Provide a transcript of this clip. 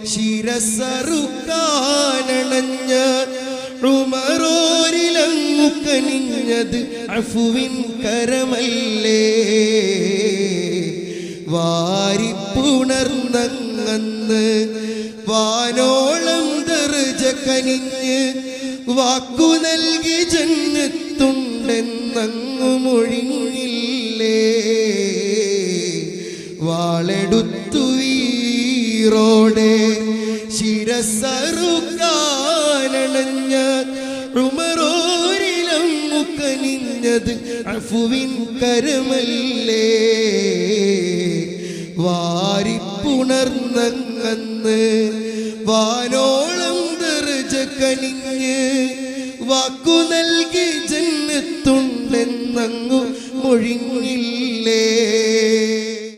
ശിരസറുക്കാനണഞ്ഞ ഉമറോരിലങ്ങു കനിഞ്ഞത് അഫുവിൻ കരമല്ലേ. വാരിപ്പുണർന്നങ്ങന്ന് വാനോളം ദർജ കനിഞ്ഞ് വാക്കു നൽകി ജന്നത്തുണ്ടെന്നങ്ങു മൊഴിഞ്ഞില്ലേ. വാളെടുത്തു വീറോടെ ശിരസറുക്കാനണഞ്ഞ ഉമറോരിലങ്ങു കനിഞ്ഞത് അഫുവിൻ കരമല്ലേ. വാരിപ്പുണർന്ന